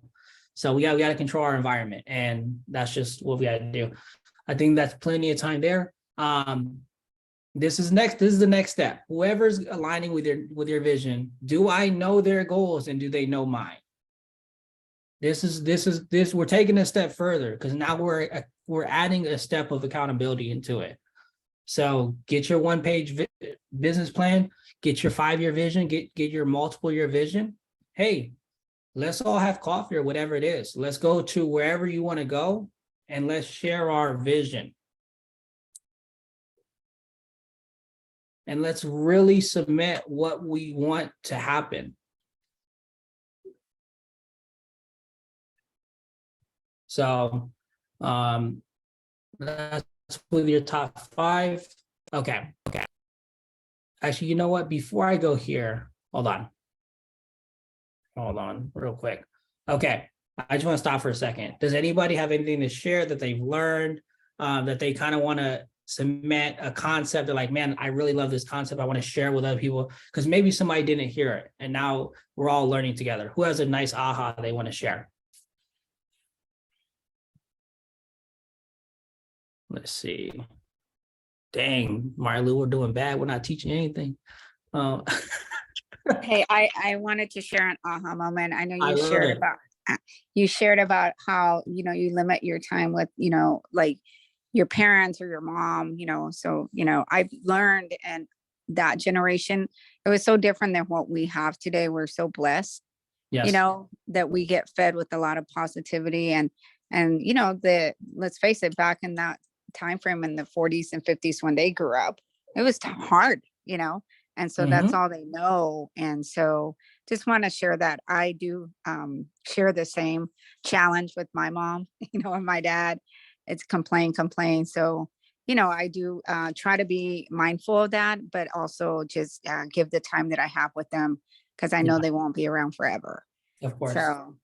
So we got to control our environment, and that's just what we got to do. I think that's plenty of time there. This is the next step. Whoever's aligning with your vision, do I know their goals and do they know mine? This we're taking a step further, because now we're adding a step of accountability into it. So get your 1-page business plan, get your 5-year vision, get your multiple year vision. Hey, let's all have coffee or whatever it is. Let's go to wherever you want to go and let's share our vision. And let's really submit what we want to happen. So that's with your top 5. Okay. Actually, you know what? Before I go here, hold on real quick. Okay, I just want to stop for a second. Does anybody have anything to share that they've learned, that they kind of want to cement a concept? They're like, man, I really love this concept. I want to share with other people, because maybe somebody didn't hear it and now we're all learning together. Who has a nice aha they want to share? Let's see. Dang, Marilu, we're doing bad. We're not teaching anything. Hey, I wanted to share an aha moment. I know you shared it. about how, you know, you limit your time with, you know, like your parents or your mom, you know. So, you know, I've learned, and that generation, it was so different than what we have today. We're so blessed, Yes. you know, that we get fed with a lot of positivity, and you know, let's face it, back in that time frame in the 40s and 50s when they grew up, it was hard, you know. And so that's all they know. And so just want to share that I do share the same challenge with my mom, you know, and my dad. It's complain. So, you know, I do try to be mindful of that, but also just give the time that I have with them, because I know they won't be around forever. Of course. So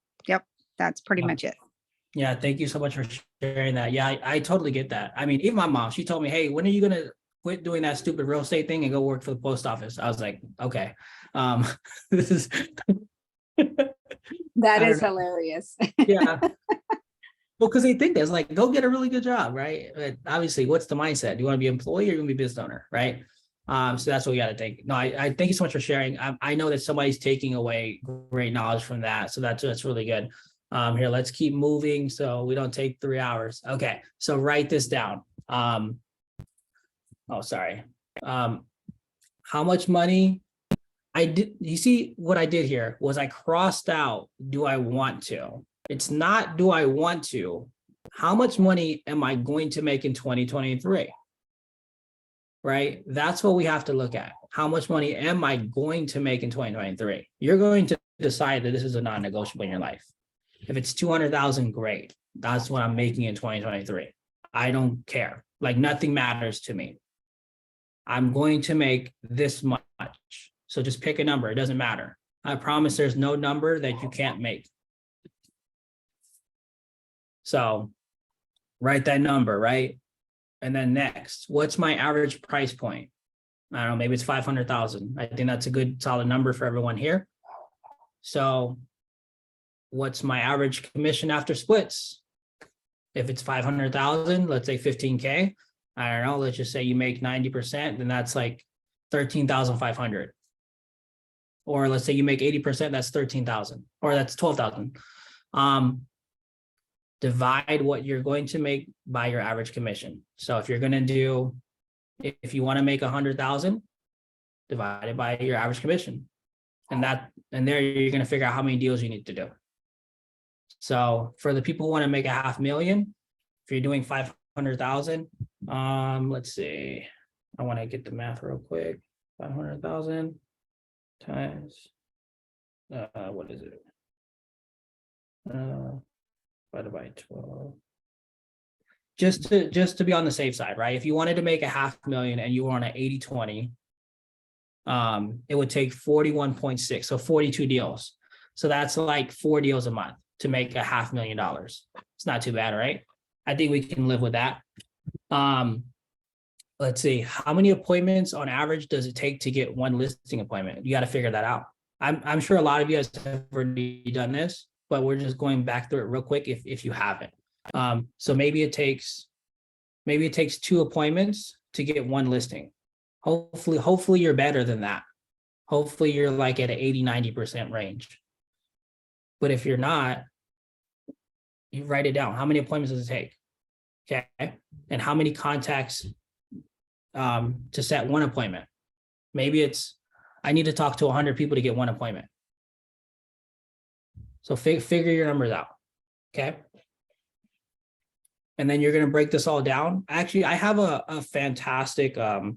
That's pretty Wow. much it. Yeah, thank you so much for sharing that. Yeah, I totally get that. I mean, even my mom, she told me, hey, when are you gonna quit doing that stupid real estate thing and go work for the post office? I was like, okay. This is That I is don't know. hilarious. Yeah. Well, because they think that's like, go get a really good job, right? But obviously, what's the mindset? Do you want to be an employee or you want to be a business owner, right? So that's what we got to think. No, I thank you so much for sharing. I know that somebody's taking away great knowledge from that. So that's really good. Here, let's keep moving so we don't take 3 hours. Okay, so write this down. Oh, sorry. How much money I did, you see what I did here was I crossed out, do I want to? It's not, do I want to? How much money am I going to make in 2023? Right? That's what we have to look at. How much money am I going to make in 2023? You're going to decide that this is a non-negotiable in your life. If it's 200,000, great. That's what I'm making in 2023. I don't care. Like nothing matters to me. I'm going to make this much. So just pick a number. It doesn't matter. I promise there's no number that you can't make. So write that number, right? And then next, what's my average price point? I don't know, maybe it's 500,000. I think that's a good solid number for everyone here. So what's my average commission after splits? If it's 500,000, let's say 15K. I don't know, let's just say you make 90%, then that's like 13,500. Or let's say you make 80%, that's 13,000, or that's 12,000. Divide what you're going to make by your average commission. So if you're going to do, if you want to make 100,000, divide it by your average commission. And there you're going to figure out how many deals you need to do. So for the people who want to make $500,000, if you're doing 500,000, let's see, I want to get the math real quick. 500,000 times, what is it? Divided by 12. Just to be on the safe side, right? If you wanted to make $500,000 and you were on an 80-20, it would take 41.6, so 42 deals. So that's like 4 deals a month to make $500,000. It's not too bad, right? I think we can live with that. Let's see, how many appointments on average does it take to get one listing appointment? You got to figure that out. I'm sure a lot of you guys have already done this, but we're just going back through it real quick if you haven't. So maybe it takes 2 appointments to get one listing. Hopefully you're better than that. Hopefully you're like at an 80-90% range. But if you're not, you write it down. How many appointments does it take? Okay. And how many contacts to set one appointment? Maybe it's, I need to talk to 100 people to get one appointment. So figure your numbers out. Okay. And then you're going to break this all down. Actually, I have a fantastic a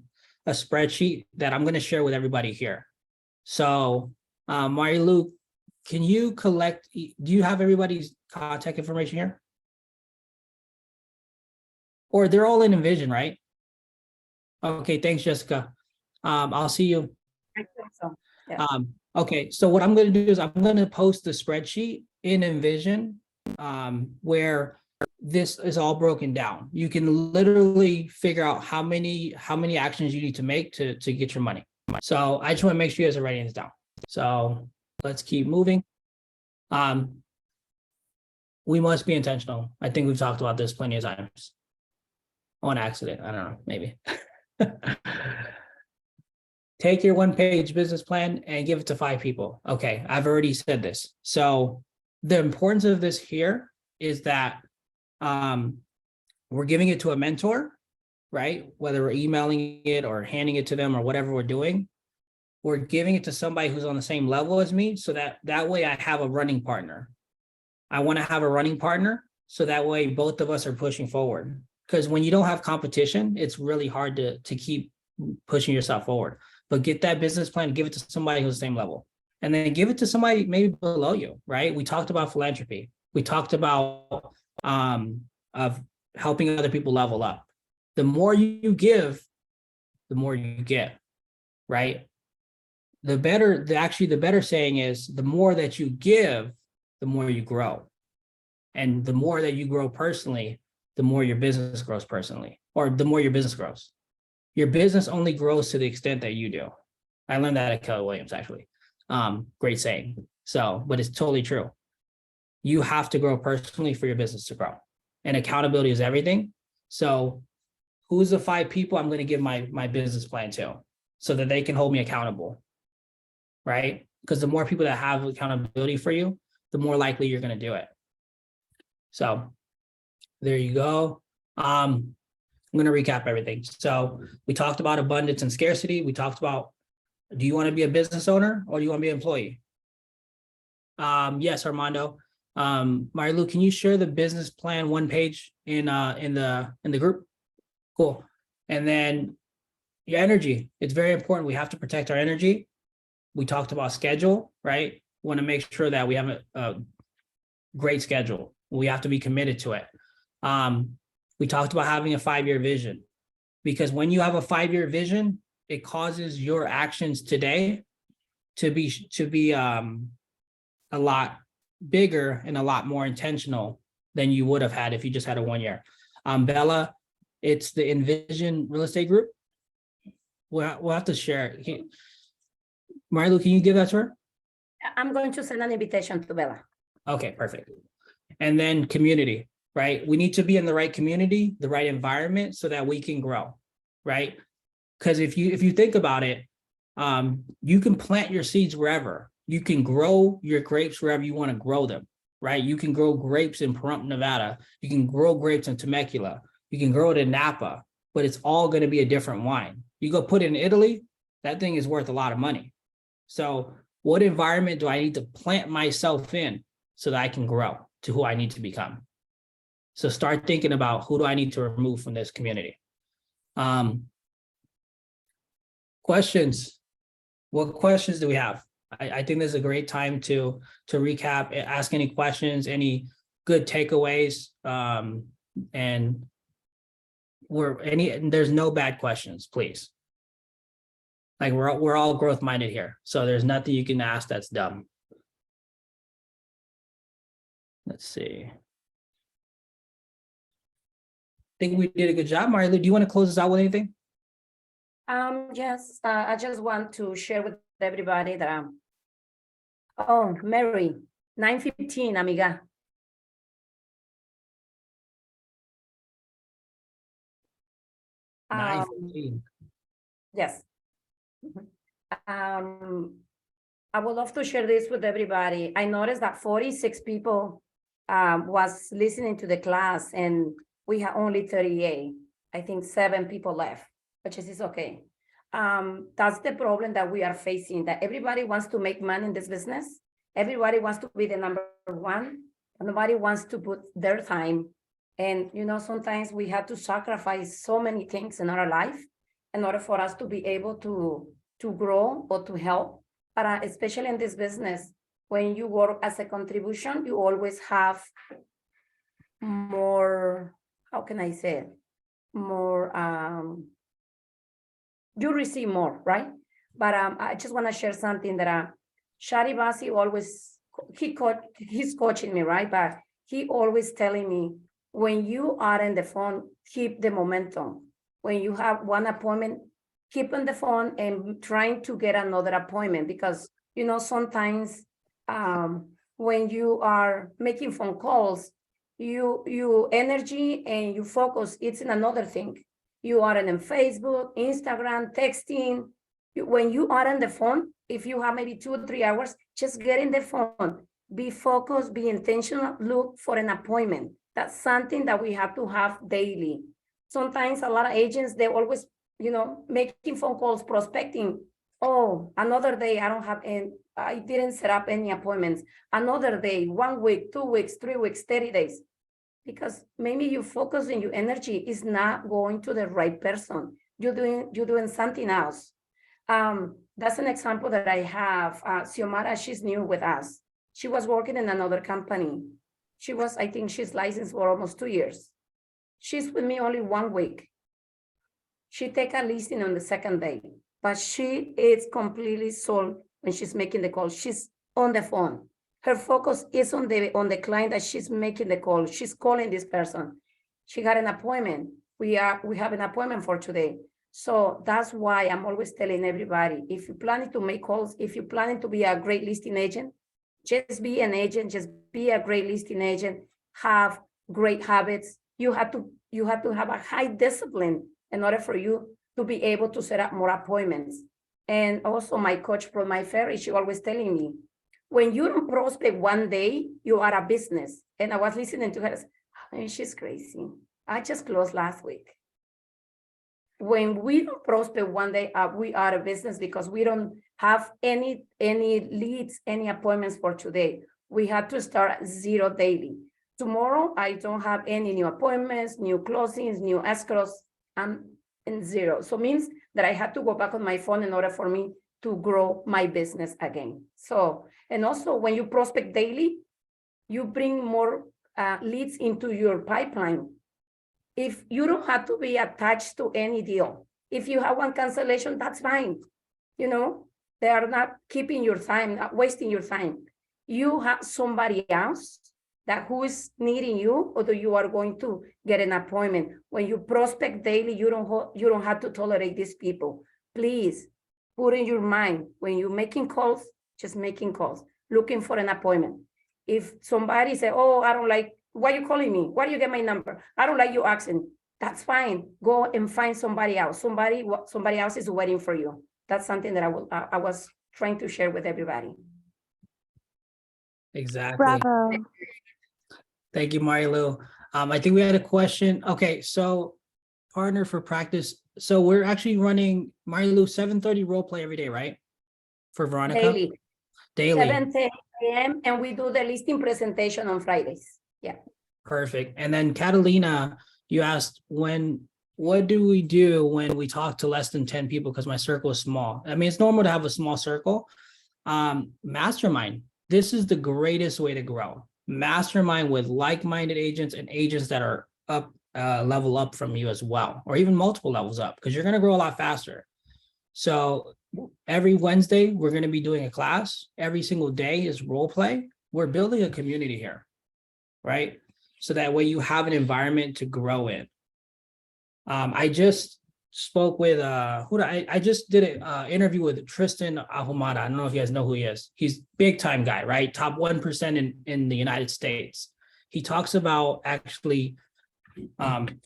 spreadsheet that I'm going to share with everybody here. So Marilu, can you collect, do you have everybody's contact information here? Or they're all in Envision, right? Okay, thanks, Jessica. I'll see you. I think so. Yeah. Okay, so what I'm going to do is I'm going to post the spreadsheet in Envision where this is all broken down. You can literally figure out how many actions you need to make to get your money. So I just want to make sure you guys are writing this down. So let's keep moving. We must be intentional. I think we've talked about this plenty of times. On accident, I don't know, maybe. Take your 1-page business plan and give it to 5 people. Okay, I've already said this. So the importance of this here is that we're giving it to a mentor, right? Whether we're emailing it or handing it to them or whatever we're doing, we're giving it to somebody who's on the same level as me, so that way I have a running partner. I want to have a running partner, so that way both of us are pushing forward. Because when you don't have competition, it's really hard to keep pushing yourself forward. But get that business plan, give it to somebody who's the same level. And then give it to somebody maybe below you, right? We talked about philanthropy. We talked about of helping other people level up. The more you give, the more you get, right? The better saying is the more that you give, the more you grow. And the more that you grow personally, the more your business grows personally, or the more your business grows. Your business only grows to the extent that you do. I learned that at Keller Williams, actually. Great saying. So, but it's totally true. You have to grow personally for your business to grow. And accountability is everything. So who's the 5 people I'm going to give my business plan to so that they can hold me accountable, right? Because the more people that have accountability for you, the more likely you're going to do it. So there you go. I'm going to recap everything. So we talked about abundance and scarcity. We talked about, do you want to be a business owner or do you want to be an employee? Yes, Armando. Marilu, can you share the business plan one page in the group? Cool. And then your energy, it's very important. We have to protect our energy. We talked about schedule, right? We want to make sure that we have a great schedule. We have to be committed to it. We talked about having a 5-year vision, because when you have a 5-year vision, it causes your actions today to be a lot bigger and a lot more intentional than you would have had if you just had a 1 year. Bella, it's the Envision Real Estate Group. We'll have to share it. Marilu, can you give that to her? I'm going to send an invitation to Bella. Okay, perfect. And then community, right? We need to be in the right community, the right environment, so that we can grow, right? Because if you think about it, you can plant your seeds wherever. You can grow your grapes wherever you want to grow them, right? You can grow grapes in Pahrump, Nevada. You can grow grapes in Temecula. You can grow it in Napa, but it's all going to be a different wine. You go put it in Italy, that thing is worth a lot of money. So what environment do I need to plant myself in so that I can grow to who I need to become? So start thinking about, who do I need to remove from this community? Questions? What questions do we have? I think this is a great time to recap, ask any questions, any good takeaways, and there's no bad questions, please. Like we're all growth minded here, so there's nothing you can ask that's dumb. Let's see. I think we did a good job. Marilu, do you want to close us out with anything? Yes, I just want to share with everybody that oh, Mary, 9:15, amiga. Yes. I would love to share this with everybody. I noticed that 46 people was listening to the class, and we have only 38. I think 7 people left, which is okay. That's the problem that we are facing, that everybody wants to make money in this business. Everybody wants to be the number one. Nobody wants to put their time. And, sometimes we have to sacrifice so many things in our life in order for us to be able to grow or to help. But especially in this business, when you work as a contribution, you always have more, how can I say it? More, you receive more, right? But I just want to share something that Shari Basi always, he's coaching me, right? But he always telling me, when you are on the phone, keep the momentum. When you have one appointment, keep on the phone and trying to get another appointment, because, sometimes when you are making phone calls, you energy and you focus, it's in another thing. You are on Facebook, Instagram, texting. When you are on the phone, if you have maybe 2 or 3 hours, just get in the phone, be focused, be intentional, look for an appointment. That's something that we have to have daily. Sometimes a lot of agents, they always, making phone calls, prospecting. Oh, another day, I didn't set up any appointments. Another day, 1 week, 2 weeks, 3 weeks, 30 days. Because maybe you focus and your energy is not going to the right person. You're doing something else. That's an example that I have. Xiomara, she's new with us. She was working in another company. I think she's licensed for almost 2 years. She's with me only 1 week. She take a listing on the second day, but she is completely sold when she's making the call. She's on the phone. Her focus is on the client that she's making the call. She's calling this person. She got an appointment. We have an appointment for today. So that's why I'm always telling everybody, if you're planning to make calls, if you're planning to be a great listing agent, just be an agent, just be a great listing agent, have great habits. You have to have a high discipline in order for you to be able to set up more appointments. And also my coach from my ferry, she always telling me, when you don't prospect one day, you are a business. And I was listening to her, and she's crazy. I just closed last week. When we don't prospect one day, we are a business because we don't have any leads, any appointments for today. We have to start 0 daily. Tomorrow, I don't have any new appointments, new closings, new escrows. I'm in 0. So it means that I have to go back on my phone in order for me to grow my business again. So, and also when you prospect daily, you bring more leads into your pipeline. If you don't have to be attached to any deal, if you have one cancellation, that's fine. You know, they are not keeping your time, not wasting your time. You have somebody else that who is needing you, or you are going to get an appointment. When you prospect daily, you don't have to tolerate these people. Please put in your mind, when you're making calls, just making calls, looking for an appointment. If somebody say, oh, I don't like, why are you calling me? Why do you get my number? I don't like your accent. That's fine. Go and find somebody else. Somebody else is waiting for you. That's something that I was trying to share with everybody. Exactly. Bravo. Thank you, Marilu. I think we had a question. Okay, so partner for practice. So we're actually running, Marilu, 7:30 role play every day, right? For Veronica? Daily. Daily. 7:10 a.m. and we do the listing presentation on Fridays. Yeah. Perfect. And then Catalina, you asked what do we do when we talk to less than 10 people because my circle is small? I mean, it's normal to have a small circle. Mastermind. This is the greatest way to grow. Mastermind with like-minded agents and agents that are up, level up from you as well, or even multiple levels up, because you're going to grow a lot faster. So every Wednesday, we're going to be doing a class. Every single day is role play. We're building a community here, right? So that way you have an environment to grow in. I just spoke with I just did an interview with Tristan Ahumada. I don't know if you guys know who he is. He's big time guy, right? Top 1% in the United States. He talks about actually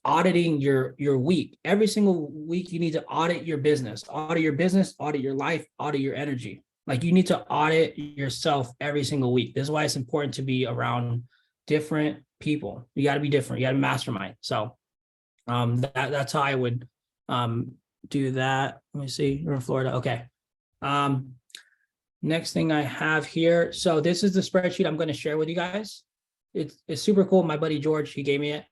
auditing your week. Every single week you need to audit your business, audit your life, audit your energy. Like you need to audit yourself every single week. This is why it's important to be around different people. You got to be different. You got to mastermind. So that's how I would do that. Let me see. You're in Florida. Okay. Next thing I have here. So this is the spreadsheet I'm going to share with you guys. It's super cool. My buddy George, he gave me it.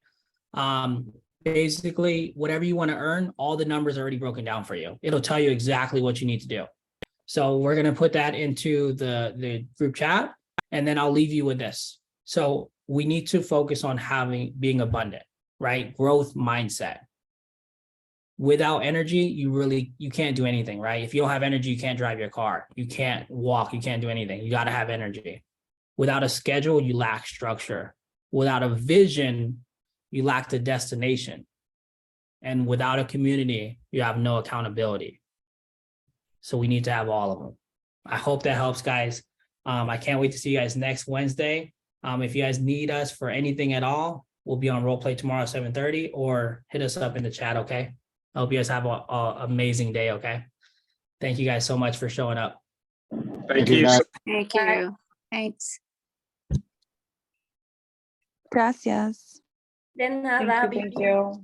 Basically, whatever you want to earn, all the numbers are already broken down for you. It'll tell you exactly what you need to do. So we're going to put that into the group chat, and then I'll leave you with this. So we need to focus on being abundant, right? Growth mindset. Without energy, you can't do anything, right? If you don't have energy, you can't drive your car. You can't walk. You can't do anything. You got to have energy. Without a schedule, you lack structure. Without a vision, you lack the destination. And without a community, you have no accountability. So we need to have all of them. I hope that helps, guys. I can't wait to see you guys next Wednesday. If you guys need us for anything at all, we'll be on role play tomorrow at 7:30, or hit us up in the chat, okay? I hope you guys have an amazing day, okay? Thank you guys so much for showing up. Thank you. guys. Thank you. Thanks. Gracias. De nada. Thank you.